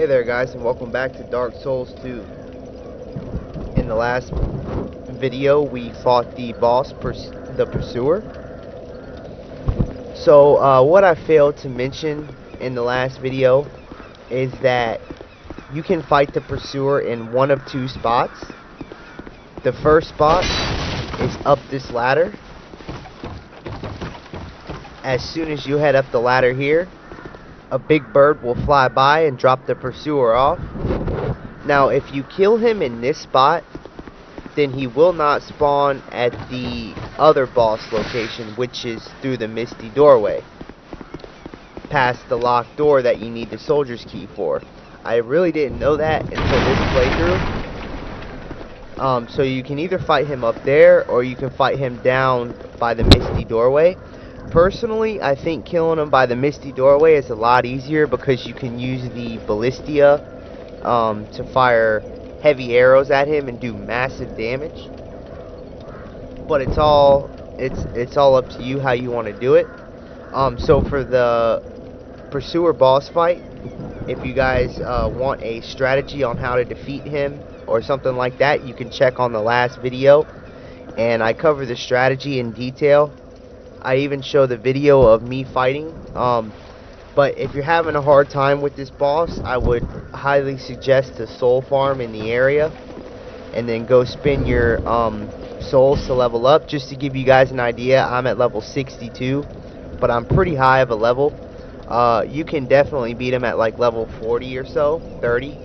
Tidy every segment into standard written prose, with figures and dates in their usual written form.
Hey there guys, and welcome back to Dark Souls 2. In the last video we fought the boss, the Pursuer. So what I failed to mention in the last video is that you can fight the Pursuer in one of two spots. The first spot is up this ladder. As soon as you head up the ladder here, a big bird will fly by and drop the Pursuer off. Now if you kill him in this spot, then he will not spawn at the other boss location, which is through the misty doorway, past the locked door that you need the soldier's key for. I really didn't know that until this playthrough. So you can either fight him up there or you can fight him down by the misty doorway. Personally, I think killing him by the misty doorway is a lot easier because you can use the ballistia to fire heavy arrows at him and do massive damage. But it's all up to you how you want to do it. So for the Pursuer boss fight, if you guys want a strategy on how to defeat him or something like that, you can check on the last video, and I cover the strategy in detail. I even show the video of me fighting. But if you're having a hard time with this boss, I would highly suggest to soul farm in the area and then go spend your souls to level up. Just to give you guys an idea, I'm at level 62, but I'm pretty high of a level. You can definitely beat him at like level 40 or so, 30,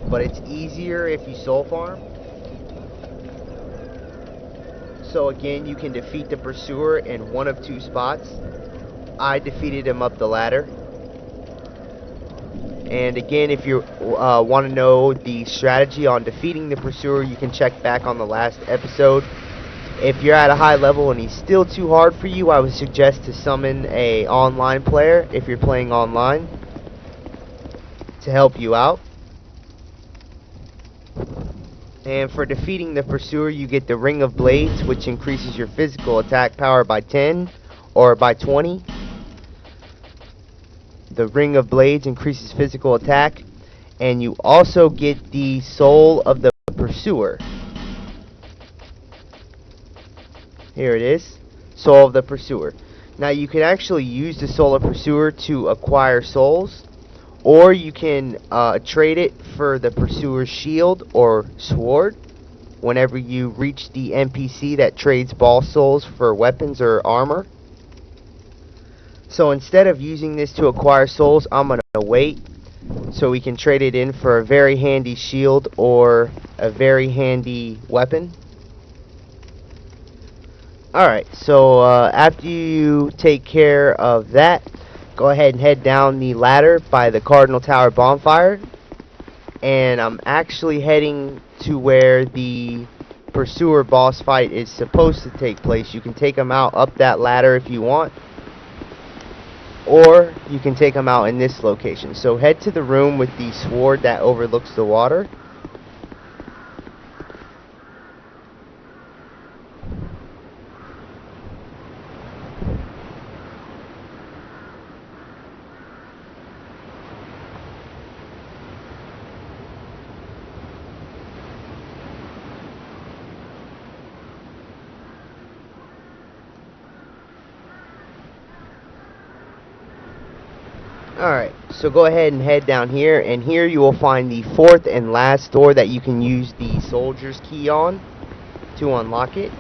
but it's easier if you soul farm. So again, you can defeat the Pursuer in one of two spots. I defeated him up the ladder. And again, if you want to know the strategy on defeating the Pursuer, you can check back on the last episode. If you're at a high level and he's still too hard for you, I would suggest to summon a online player if you're playing online to help you out. And for defeating the Pursuer, you get the Ring of Blades, which increases your physical attack power by 10 or by 20. The Ring of Blades increases physical attack, and you also get the Soul of the Pursuer. Here it is, Soul of the Pursuer. Now you can actually use the Soul of Pursuer to acquire souls, or you can trade it for the Pursuer's shield or sword whenever you reach the NPC that trades boss souls for weapons or armor. So instead of using this to acquire souls, I'm going to wait so we can trade it in for a very handy shield or a very handy weapon. Alright, so after you take care of that, go ahead and head down the ladder by the Cardinal Tower bonfire. And I'm actually heading to where the Pursuer boss fight is supposed to take place. You can take him out up that ladder if you want, or you can take him out in this location. So head to the room with the sword that overlooks the water. Alright, so go ahead and head down here, and here you will find the fourth and last door that you can use the soldier's key on to unlock it.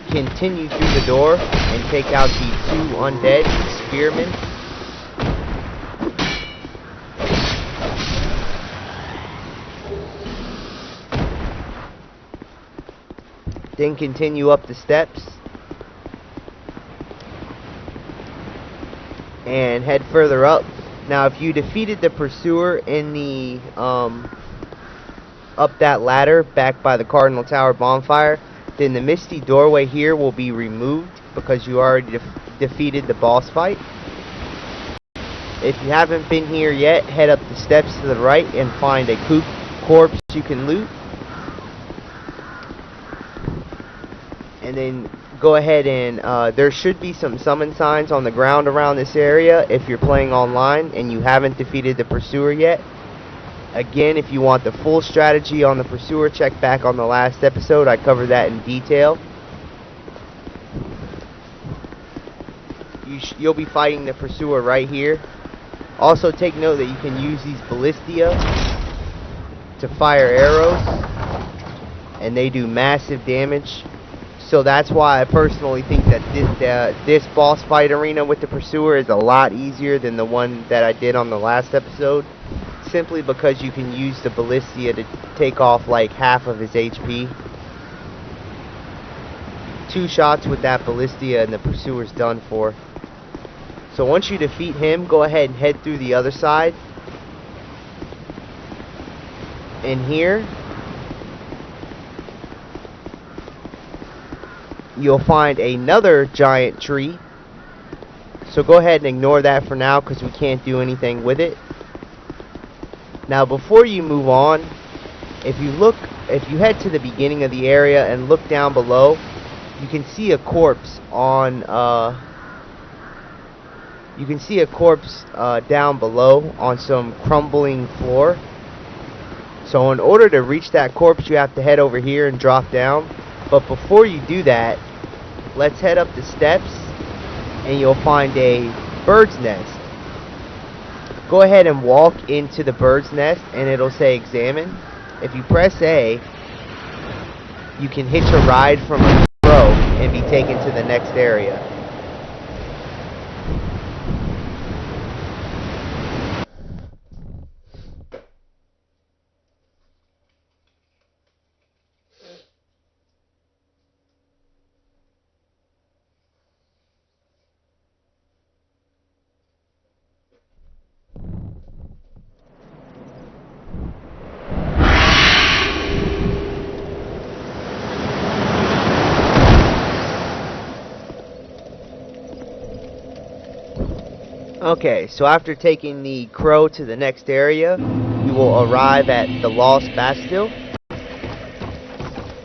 Continue through the door and take out the two undead spearmen. Then continue up the steps and head further up. Now if you defeated the Pursuer in the up that ladder back by the Cardinal Tower bonfire, then the misty doorway here will be removed because you already defeated the boss fight. If you haven't been here yet, head up the steps to the right and find a corpse you can loot. and then go ahead and there should be some summon signs on the ground around this area if you're playing online and you haven't defeated the pursuer yet. Again, if you want the full strategy on the pursuer, check back on the last episode. I covered that in detail. You'll be fighting the pursuer right here. Also take note that you can use these ballistia to fire arrows, and they do massive damage. So that's why I personally think that this boss fight arena with the pursuer is a lot easier than the one that I did on the last episode, simply because you can use the ballistia to take off like half of his HP. 2 shots with that ballistia and the pursuer's done for. So once you defeat him, go ahead and head through the other side. And here you'll find another giant tree. So go ahead and ignore that for now because we can't do anything with it. Now before you move on, if you head to the beginning of the area and look down below, you can see a corpse on down below on some crumbling floor. So in order to reach that corpse, you have to head over here and drop down. But before you do that, let's head up the steps and you'll find a bird's nest. Go ahead and walk into the bird's nest and it'll say examine. If you press A, you can hitch a ride from a crow and be taken to the next area. Okay, so after taking the crow to the next area, you will arrive at the Lost Bastille.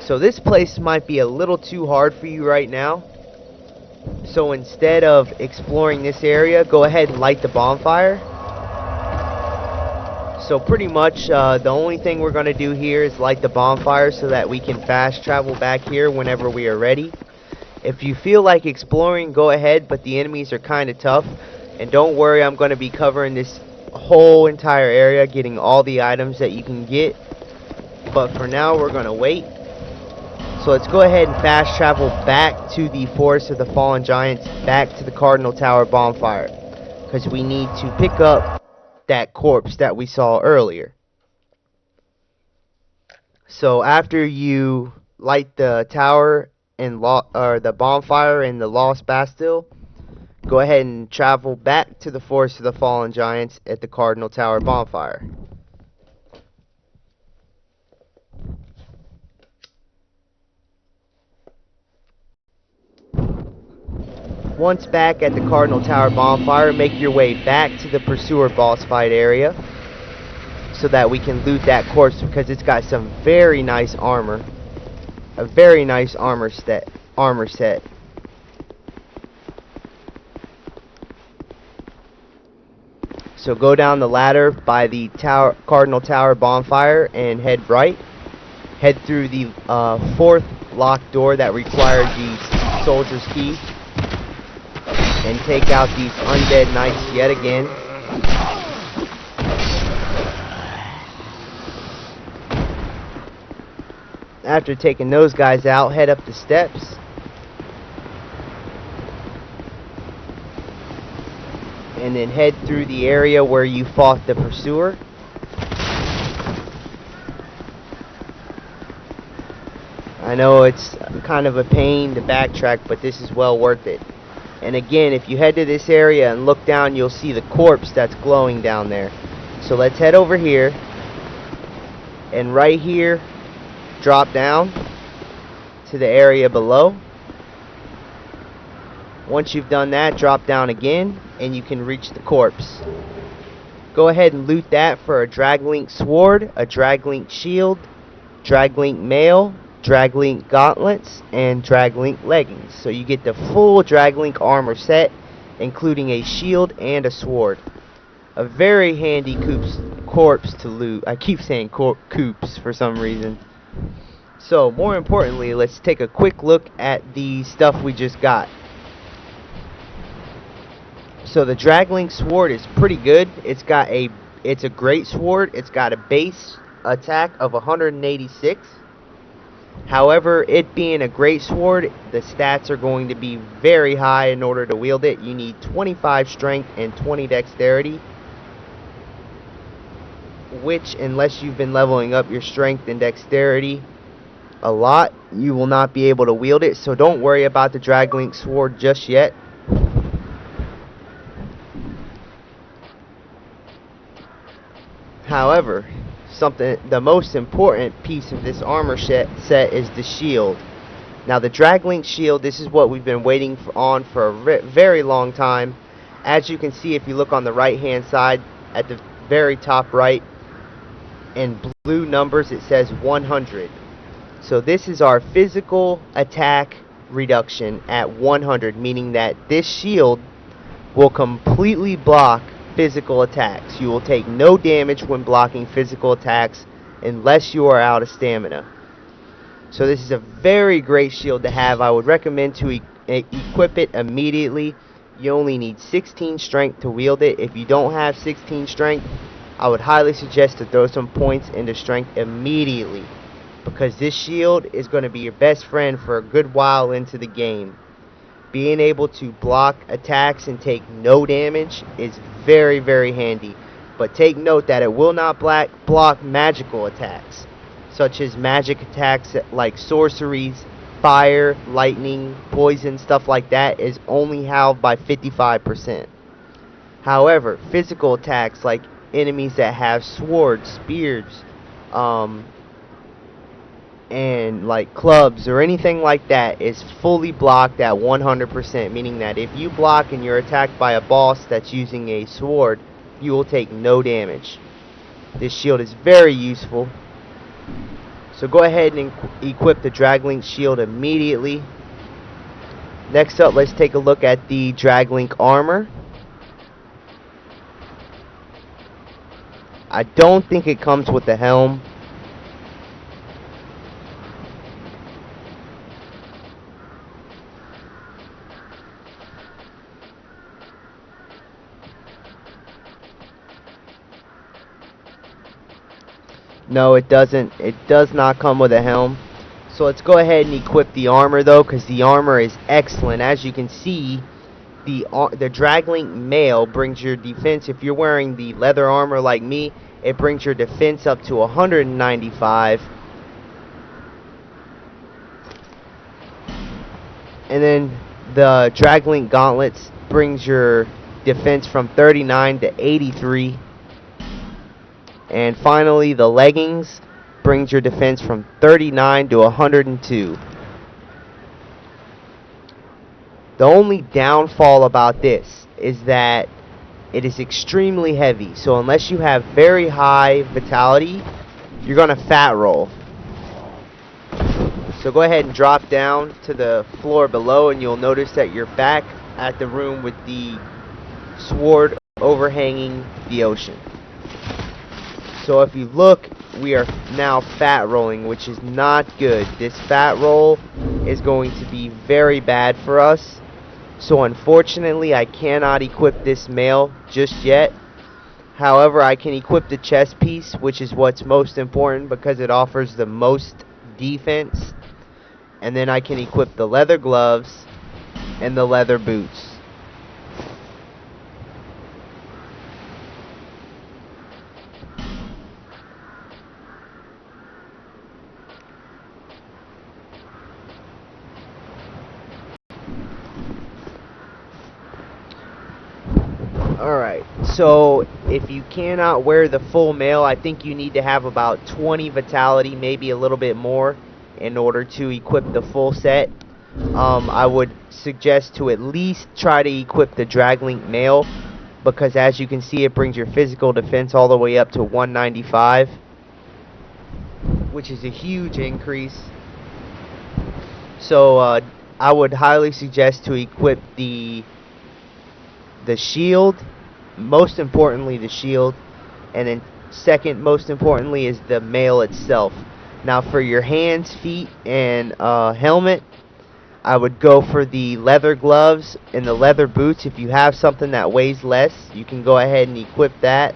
So this place might be a little too hard for you right now. So instead of exploring this area, go ahead and light the bonfire. So pretty much the only thing we're going to do here is light the bonfire so that we can fast travel back here whenever we are ready. If you feel like exploring, go ahead, but the enemies are kind of tough. And don't worry, I'm going to be covering this whole entire area, getting all the items that you can get. But for now, we're going to wait. So let's go ahead and fast travel back to the Forest of the Fallen Giants, back to the Cardinal Tower bonfire. Because we need to pick up that corpse that we saw earlier. So after you light the tower and the bonfire in the Lost Bastille, go ahead and travel back to the Forest of the Fallen Giants at the Cardinal Tower bonfire. Once back at the Cardinal Tower bonfire, make your way back to the Pursuer boss fight area so that we can loot that corpse, because it's got some very nice armor. A very nice armor set. So go down the ladder by the Cardinal Tower bonfire and head right. Head through the 4th locked door that required the soldier's key. And take out these undead knights yet again. After taking those guys out, head up the steps. And then head through the area where you fought the pursuer. I know it's kind of a pain to backtrack, but this is well worth it. And again, if you head to this area and look down, you'll see the corpse that's glowing down there. So let's head over here. And right here, drop down to the area below. Once you've done that, drop down again, and you can reach the corpse. Go ahead and loot that for a Drangleic sword, a Drangleic shield, Drangleic mail, Drangleic gauntlets and Drangleic leggings. So you get the full Drangleic armor set, including a shield and a sword. A very handy corpse to loot. I keep saying coops for some reason. So more importantly, let's take a quick look at the stuff we just got. So the Drangleic sword is pretty good. It's a great sword. It's got a base attack of 186. However, it being a great sword, the stats are going to be very high in order to wield it. You need 25 strength and 20 dexterity, which, unless you've been leveling up your strength and dexterity a lot, you will not be able to wield it. So don't worry about the Drangleic sword just yet. However, the most important piece of this armor set is the shield. Now the Drangleic shield, this is what we've been waiting on for a very long time. As you can see, if you look on the right hand side at the very top right, in blue numbers it says 100. So this is our physical attack reduction at 100, meaning that this shield will completely block physical attacks. You will take no damage when blocking physical attacks unless you are out of stamina. So this is a very great shield to have. I would recommend to equip it immediately. You only need 16 strength to wield it. If you don't have 16 strength, I would highly suggest to throw some points into strength immediately, because this shield is going to be your best friend for a good while into the game. Being able to block attacks and take no damage is very, very handy. But take note that it will not block magical attacks, such as magic attacks like sorceries, fire, lightning, poison, stuff like that is only halved by 55%. However, physical attacks like enemies that have swords, spears, and like clubs or anything like that is fully blocked at 100%, meaning that if you block and you're attacked by a boss that's using a sword, you will take no damage. This shield is very useful. So go ahead and equip the Drangleic shield immediately. Next up, let's take a look at the Drangleic armor. I don't think it comes with the helm. No, it doesn't. It does not come with a helm. So let's go ahead and equip the armor though, because the armor is excellent. As you can see, the Drangleic mail brings your defense. If you're wearing the leather armor like me, it brings your defense up to 195. And then the Drangleic gauntlets brings your defense from 39 to 83. And finally, the leggings brings your defense from 39 to 102. The only downfall about this is that it is extremely heavy. So unless you have very high vitality, you're going to fat roll. So go ahead and drop down to the floor below, and you'll notice that you're back at the room with the sword overhanging the ocean. So if you look, we are now fat rolling, which is not good. This fat roll is going to be very bad for us. So unfortunately, I cannot equip this mail just yet. However, I can equip the chest piece, which is what's most important because it offers the most defense. And then I can equip the leather gloves and the leather boots. Alright, so if you cannot wear the full mail, I think you need to have about 20 vitality, maybe a little bit more, in order to equip the full set. I would suggest to at least try to equip the Drangleic mail, because as you can see, it brings your physical defense all the way up to 195, which is a huge increase. So I would highly suggest to equip the shield, most importantly the shield, and then second most importantly is the mail itself. Now for your hands, feet, and helmet, I would go for the leather gloves and the leather boots. If you have something that weighs less, you can go ahead and equip that.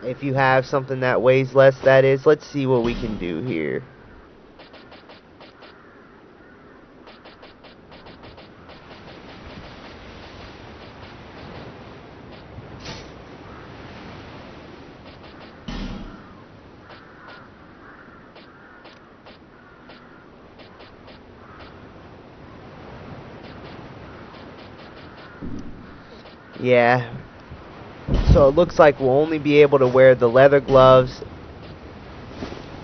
If you have something that weighs less, that is. Let's see what we can do here. Yeah. So it looks like we'll only be able to wear the leather gloves,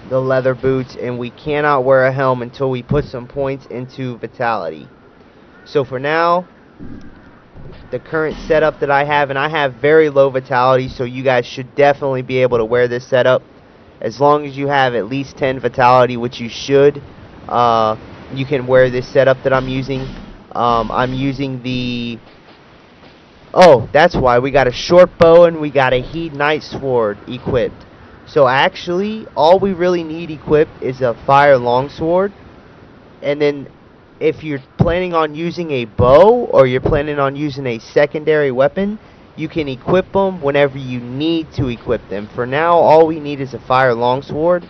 the leather boots, and we cannot wear a helm until we put some points into vitality. So for now, the current setup that I have, and I have very low vitality, so you guys should definitely be able to wear this setup. As long as you have at least 10 vitality, which you should, you can wear this setup that I'm using. I'm using the... Oh, that's why we got a short bow and we got a Heat Knight Sword equipped. So actually, all we really need equipped is a Fire Longsword. And then if you're planning on using a bow or you're planning on using a secondary weapon, you can equip them whenever you need to equip them. For now, all we need is a Fire Longsword.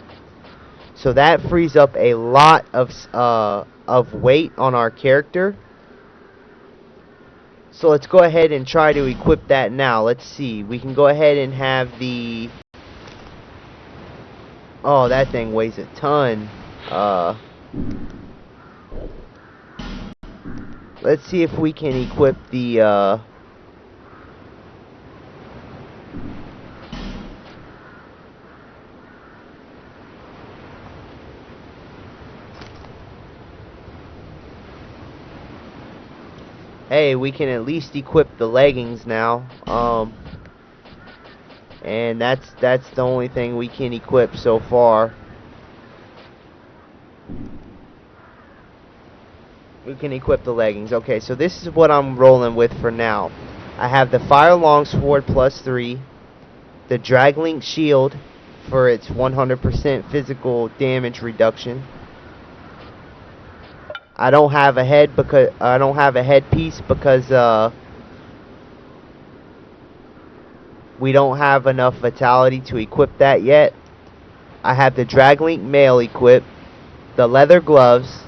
So that frees up a lot of weight on our character. So let's go ahead and try to equip that now. Let's see. We can go ahead and have the... Oh, that thing weighs a ton. Let's see if we can equip the... Hey, we can at least equip the leggings now. And that's the only thing we can equip so far. We can equip the leggings. Okay, so this is what I'm rolling with for now. I have the Fire Longsword +3, the Drangleic shield for its 100% physical damage reduction. I don't have a headpiece because we don't have enough vitality to equip that yet. I have the Drangleic mail equipped, the leather gloves,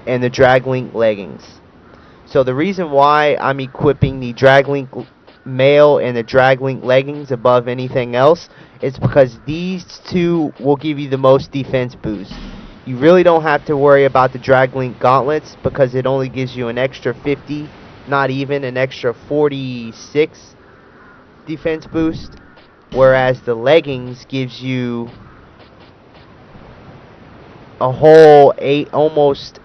and the Drangleic leggings. So the reason why I'm equipping the Drangleic mail and the Drangleic leggings above anything else is because these two will give you the most defense boost. You really don't have to worry about the Drangleic gauntlets because it only gives you an extra 50, not even an extra 46 defense boost, whereas the leggings gives you a whole almost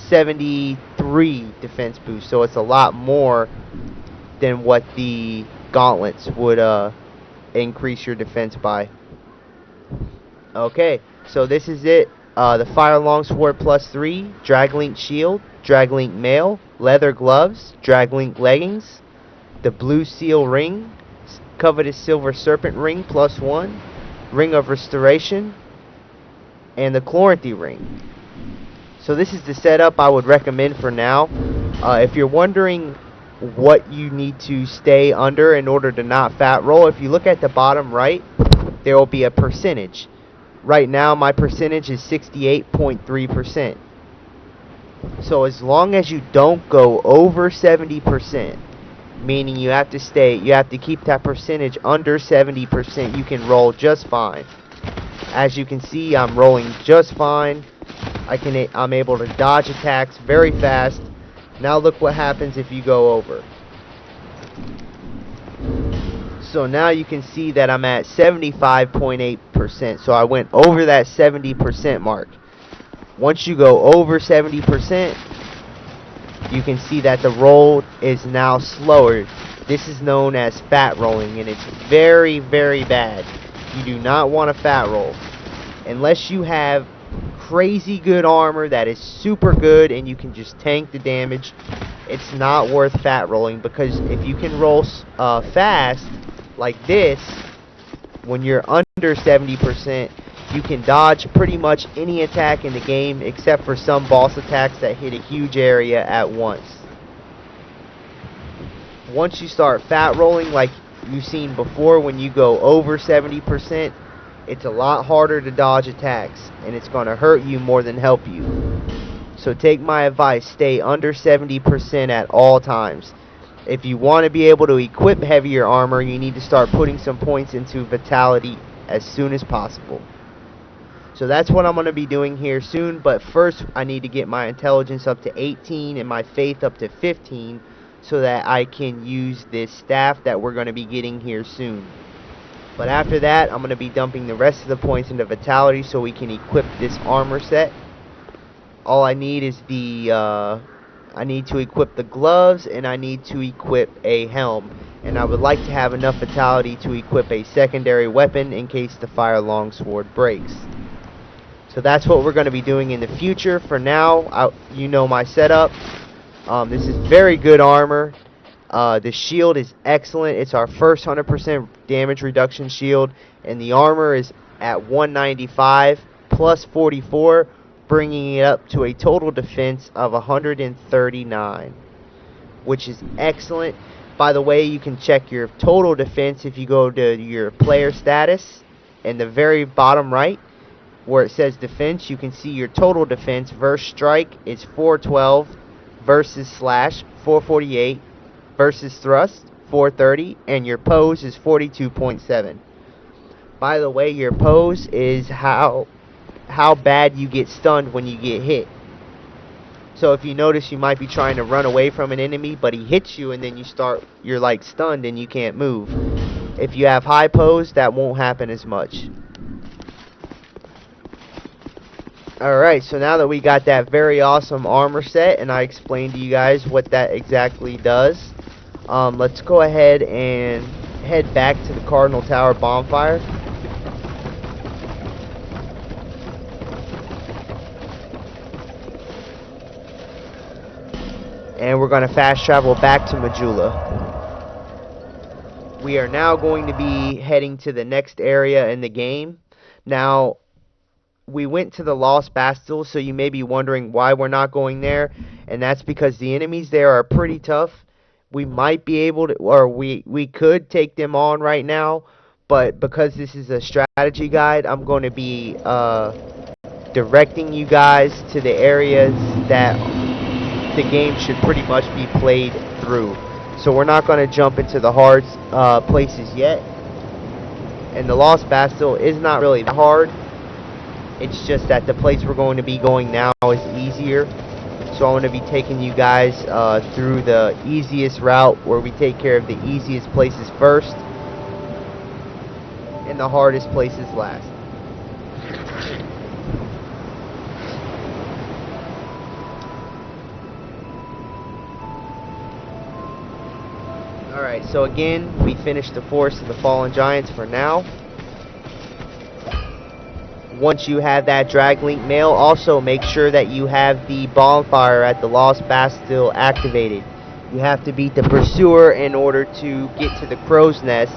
73 defense boost. So it's a lot more than what the gauntlets would increase your defense by. Okay, so this is it. The Fire Longsword +3, Drangleic shield, Drangleic mail, leather gloves, Drangleic leggings, the blue seal ring, covetous silver serpent ring +1, ring of restoration, and the Chloranthy ring. So this is the setup I would recommend for now. If you're wondering what you need to stay under in order to not fat roll, if you look at the bottom right, there will be a percentage. Right now my percentage is 68.3%. So as long as you don't go over 70%, meaning you have to keep that percentage under 70%, you can roll just fine. As you can see, I'm rolling just fine. I'm able to dodge attacks very fast. Now look what happens if you go over. So now you can see that I'm at 75.8%. So I went over that 70% mark. Once you go over 70%, you can see that the roll is now slower. This is known as fat rolling, and it's very, very bad. You do not want to fat roll. Unless you have crazy good armor that is super good and you can just tank the damage, it's not worth fat rolling, because if you can roll fast like this, when you're under 70%, you can dodge pretty much any attack in the game except for some boss attacks that hit a huge area at once. Once you start fat rolling like you've seen before, when you go over 70%, it's a lot harder to dodge attacks, and it's going to hurt you more than help you. So take my advice, stay under 70% at all times. If you want to be able to equip heavier armor, you need to start putting some points into vitality as soon as possible. So that's what I'm going to be doing here soon, but first I need to get my intelligence up to 18 and my faith up to 15 so that I can use this staff that we're going to be getting here soon. But after that, I'm going to be dumping the rest of the points into vitality so we can equip this armor set. All I need is I need to equip the gloves, and I need to equip a helm. And I would like to have enough vitality to equip a secondary weapon in case the fire longsword breaks. So that's what we're going to be doing in the future. For now, you know my setup. This is very good armor. The shield is excellent. It's our first 100% damage reduction shield, and the armor is at 195 plus 44, bringing it up to a total defense of 139, which is excellent. By the way, you can check your total defense if you go to your player status in the very bottom right where it says defense. You can see your total defense versus strike is 412, versus slash 448, versus thrust 430, and your pose is 42.7. By the way, your pose is how bad you get stunned when you get hit. So if you notice, you might be trying to run away from an enemy, but he hits you and then you're like stunned and you can't move. If you have high pose, that won't happen as much. Alright, so now that we got that very awesome armor set and I explained to you guys what that exactly does, let's go ahead and head back to the Cardinal Tower bonfire. And we're going to fast travel back to Majula. We are now going to be heading to the next area in the game. Now, we went to the Lost Bastille, so you may be wondering why we're not going there. And that's because the enemies there are pretty tough. We might be able to, or we could take them on right now. But because this is a strategy guide, I'm going to be directing you guys to the areas that the game should pretty much be played through. So we're not going to jump into the hard places yet. And the Lost Bastille is not really that hard. It's just that the place we're going to be going now is easier. So I'm going to be taking you guys through the easiest route, where we take care of the easiest places first and the hardest places last. Alright, so again, we finished the Forest of the Fallen Giants for now. Once you have that Drangleic mail, also make sure that you have the bonfire at the Lost Bastille activated. You have to beat the Pursuer in order to get to the Crow's Nest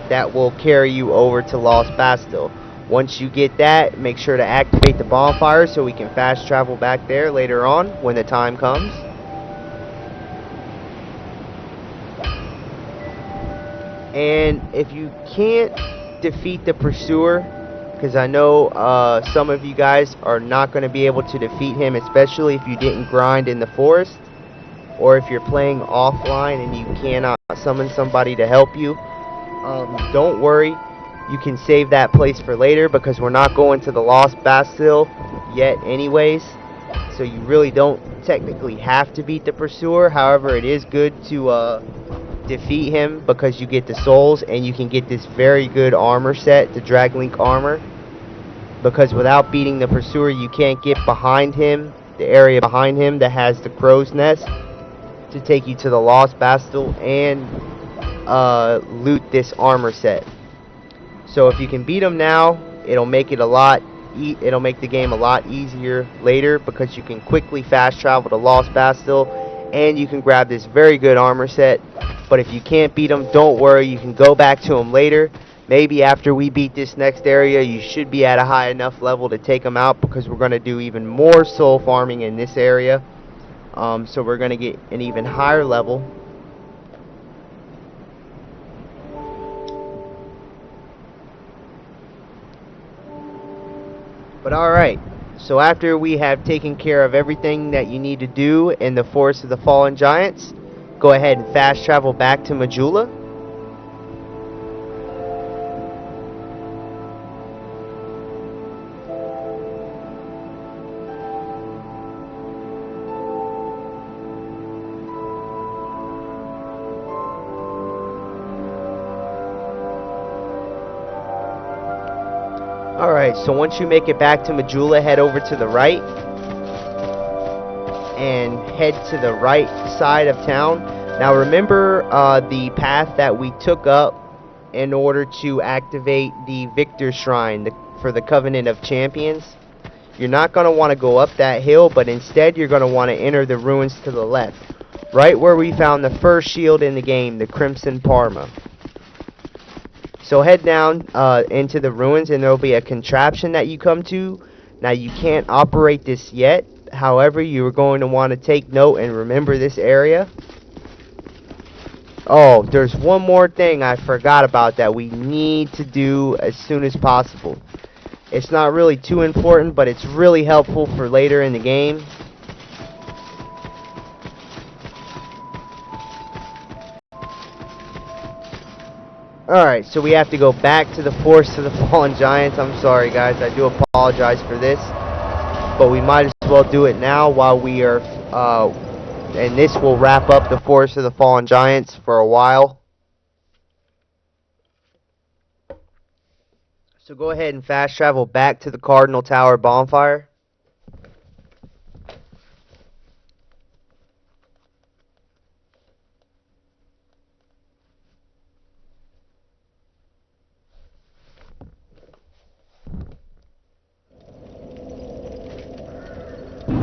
that will carry you over to Lost Bastille. Once you get that, make sure to activate the bonfire so we can fast travel back there later on when the time comes. And if you can't defeat the Pursuer, because I know some of you guys are not going to be able to defeat him, especially if you didn't grind in the forest, or if you're playing offline and you cannot summon somebody to help you. Don't worry, you can save that place for later, because we're not going to the Lost Bastille yet anyways, so you really don't technically have to beat the Pursuer. However, it is good to defeat him, because you get the souls and you can get this very good armor set, the Drangleic armor, because without beating the Pursuer you can't get behind him, the area behind him that has the Crow's Nest, to take you to the Lost Bastille and loot this armor set. So if you can beat them now, it'll make it a lot. It'll make the game a lot easier later because you can quickly fast travel to Lost Bastille, and you can grab this very good armor set. But if you can't beat them, don't worry. You can go back to them later. Maybe after we beat this next area, you should be at a high enough level to take them out because we're going to do even more soul farming in this area. So we're going to get an even higher level. But alright, so after we have taken care of everything that you need to do in the Forest of the Fallen Giants, go ahead and fast travel back to Majula. Alright, so once you make it back to Majula, head over to the right and head to the right side of town. Now remember the path that we took up in order to activate the Victor Shrine for the Covenant of Champions. You're not going to want to go up that hill, but instead you're going to want to enter the ruins to the left, right where we found the first shield in the game, the Crimson Parma. So head down into the ruins, and there will be a contraption that you come to. Now you can't operate this yet. However, you are going to want to take note and remember this area. Oh, there's one more thing I forgot about that we need to do as soon as possible. It's not really too important, but it's really helpful for later in the game. Alright, so we have to go back to the Forest of the Fallen Giants. I'm sorry guys, I do apologize for this. But we might as well do it now while we are, and this will wrap up the Forest of the Fallen Giants for a while. So go ahead and fast travel back to the Cardinal Tower bonfire.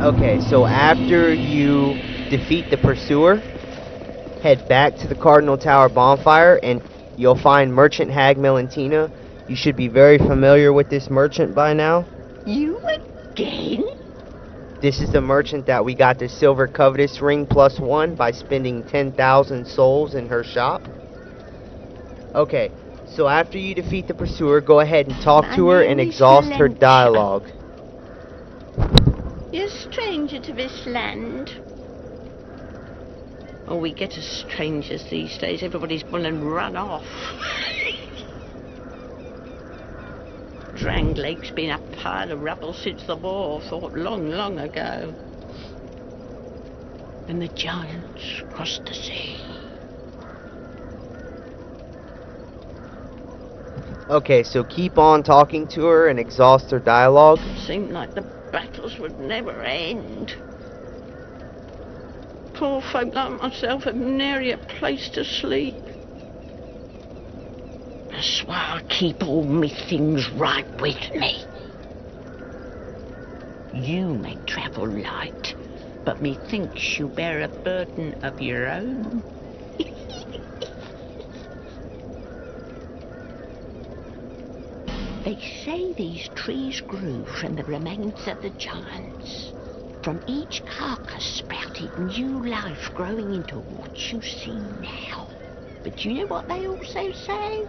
Okay, so after you defeat the pursuer, head back to the Cardinal Tower bonfire and you'll find Merchant Hag Melantina. You should be very familiar with this merchant by now. You again? This is the merchant that we got the Silver Covetous Ring +1 by spending 10,000 souls in her shop. Okay, so after you defeat the pursuer, go ahead and talk to her and exhaust her dialogue. You're a stranger to this land. Oh, we get as strangers these days. Everybody's gone and run off. Drangleic's been a pile of rubble since the war, fought long, long ago. And the giants crossed the sea. Okay, so keep on talking to her and exhaust her dialogue. It seemed like the battles would never end. Poor folk like myself have nary a place to sleep. That's why I keep all me things right with me. You may travel light, but methinks you bear a burden of your own. They say these trees grew from the remains of the giants. From each carcass sprouted new life growing into what you see now. But you know what they also say?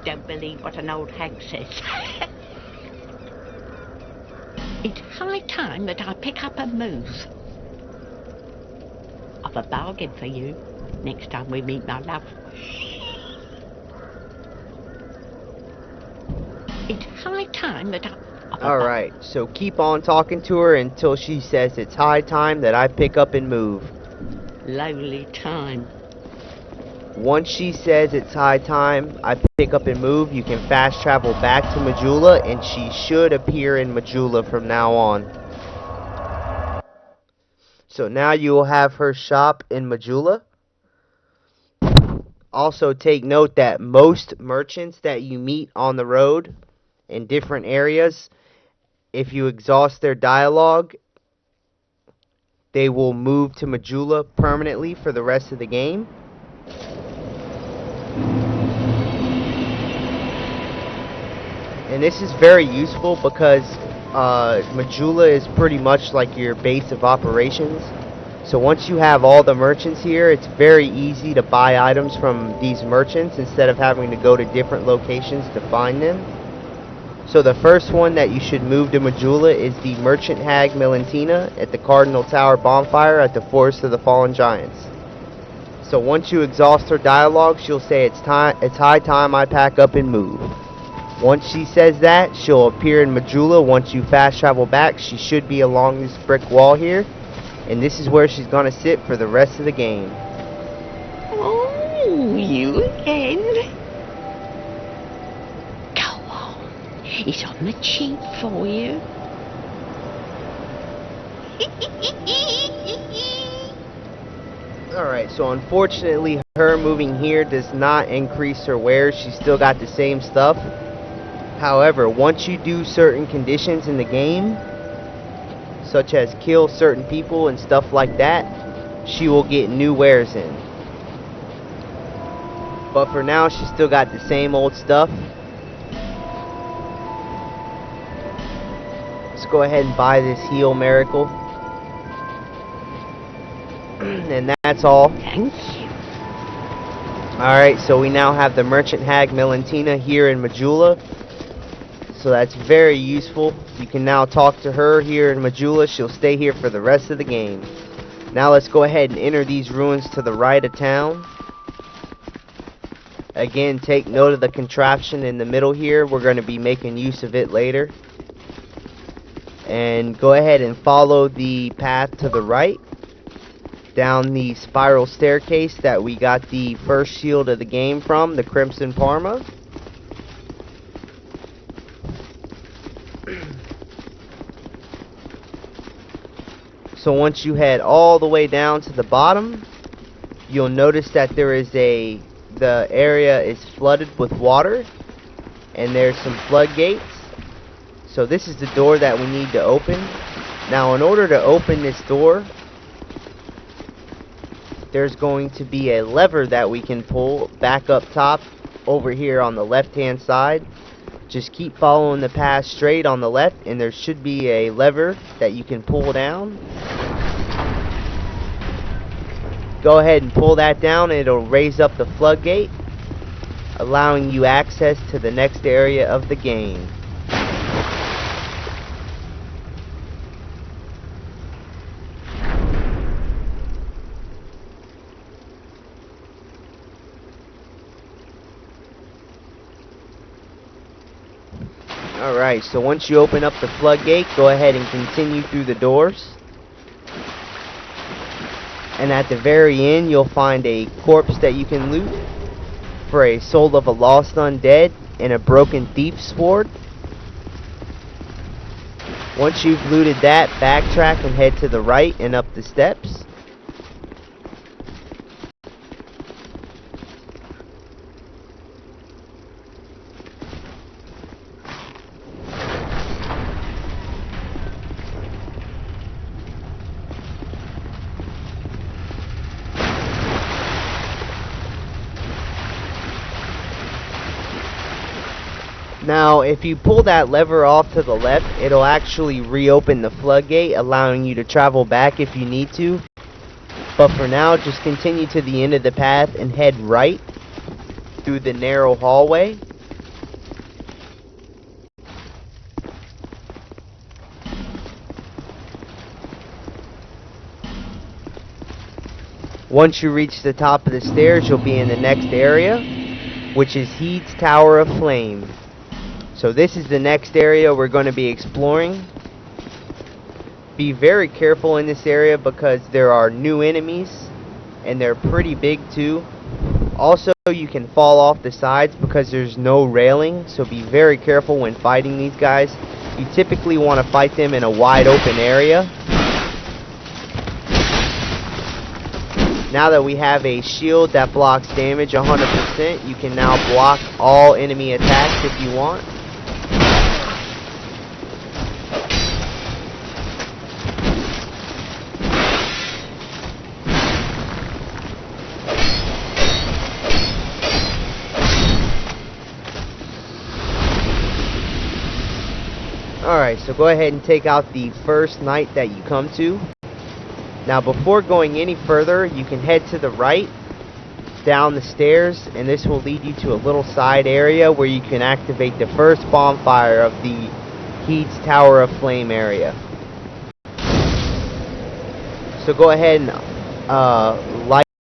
Don't believe what an old hag says. It's high time that I pick up and move. I've a bargain for you next time we meet, my love. It's high time that Alright, so keep on talking to her until she says it's high time that I pick up and move. Lowly time. Once she says it's high time I pick up and move, you can fast travel back to Majula, and she should appear in Majula from now on. So now you will have her shop in Majula. Also take note that most merchants that you meet on the road in different areas, if you exhaust their dialogue, they will move to Majula permanently for the rest of the game. And this is very useful because Majula is pretty much like your base of operations. So once you have all the merchants here, it's very easy to buy items from these merchants instead of having to go to different locations to find them. So the first one that you should move to Majula is the Merchant Hag Melantina at the Cardinal Tower Bonfire at the Forest of the Fallen Giants. So once you exhaust her dialogue, she'll say it's high time I pack up and move. Once she says that, she'll appear in Majula. Once you fast travel back, she should be along this brick wall here. And this is where she's going to sit for the rest of the game. Oh, you again? Go on. It's on the cheap for you. Alright, so unfortunately her moving here does not increase her wares. She's still got the same stuff. However, once you do certain conditions in the game, such as kill certain people and stuff like that, she will get new wares in. But for now, she's still got the same old stuff. Let's go ahead and buy this heal miracle. And that's all. Thank you. Alright, so we now have the Merchant Hag Melantina here in Majula. So that's very useful. You can now talk to her here in Majula. She'll stay here for the rest of the game. Now let's go ahead and enter these ruins to the right of town. Again, take note of the contraption in the middle here. We're going to be making use of it later. And go ahead and follow the path to the right, down the spiral staircase that we got the first shield of the game from, the Crimson Parma. So once you head all the way down to the bottom, you'll notice that the area is flooded with water, and there's some floodgates. So this is the door that we need to open. Now in order to open this door, there's going to be a lever that we can pull back up top over here on the left hand side. Just keep following the path straight on the left, and there should be a lever that you can pull down. Go ahead and pull that down, and it'll raise up the floodgate, allowing you access to the next area of the game. Alright, so once you open up the floodgate, go ahead and continue through the doors. And at the very end, you'll find a corpse that you can loot for a soul of a lost undead and a broken thief's sword. Once you've looted that, backtrack and head to the right and up the steps. Now, if you pull that lever off to the left, it'll actually reopen the floodgate, allowing you to travel back if you need to. But for now, just continue to the end of the path and head right through the narrow hallway. Once you reach the top of the stairs, you'll be in the next area, which is Heed's Tower of Flame. So this is the next area we're going to be exploring. Be very careful in this area because there are new enemies, and they're pretty big too. Also, you can fall off the sides because there's no railing, so be very careful when fighting these guys. You typically want to fight them in a wide open area. Now that we have a shield that blocks damage 100%, you can now block all enemy attacks if you want. Alright, so go ahead and take out the first knight that you come to. Now before going any further, you can head to the right, down the stairs, and this will lead you to a little side area where you can activate the first bonfire of the Heed's Tower of Flame area. So go ahead and light